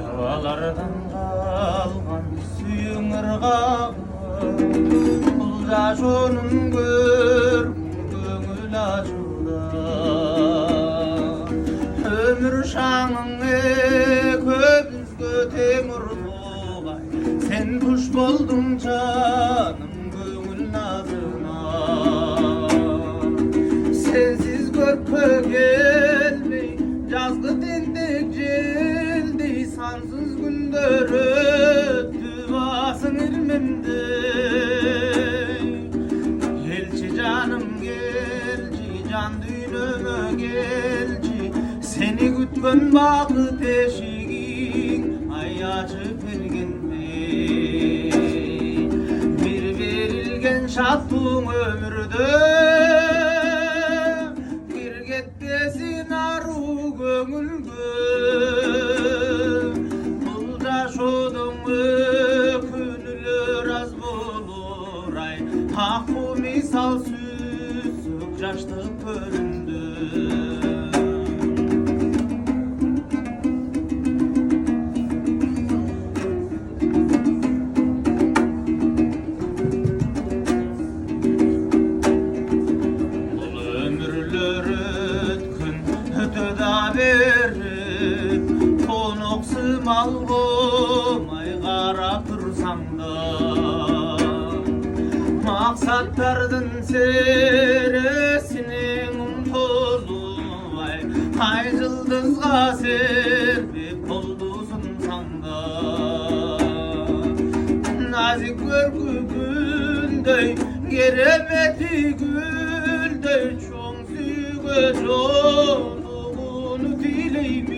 Havalardan kalgan suyun ırgağı, бұл да жонын көр көңіл ашуда. Өмір шаңыңе көбізгі темір болғай, сен күш болдың жаным көңіл назына. Сенсіз көрпе келмей жазғы тентек желдей сансыз күндер өтті басың ілмемде. Gelçi canım gelçi, can düğünüme gelçi, seni gütken bakıt eşiğin ay açıp vergende. Bir verilgen şattığın ömürde bir gettesin aru gönülgü. Бұл жашудың өкүнүлөр аз болор ай, аққу мисал сүзүк жаштык көрүндү. Бұл өмүрлөр өткөн өтө да берип, коноксымал болмай карап турсаң да, мақсаттардың сересінен ұмтылуай, ай жылдызға серпеп болдусын саңда. Назик көркі күндей, кереметі гүлдей, чоң сүйге жолығуны тілеймін.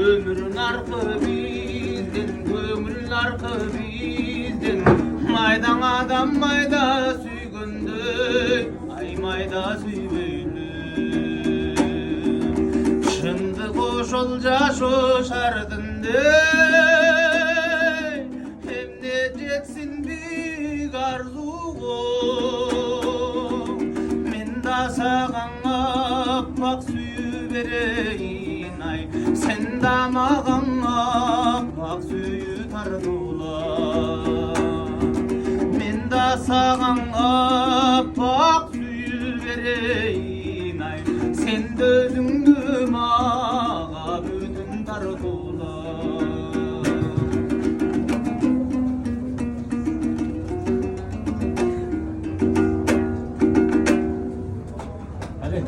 Өмірін арқы бізден, көңілін арқы бізден, майдан адам майда сүйгенді, ай майда сүйбейлі. Шынды қошыл жашо шардынды, емне жетсін бик арзуғы. Мен да саған аппақ сүйі берейін, ай сен да маған аппақ сүйі тартула. Саған аппақ сүйіл берейін, ай сен де өзіңді маға бүтін тартула. Hadi.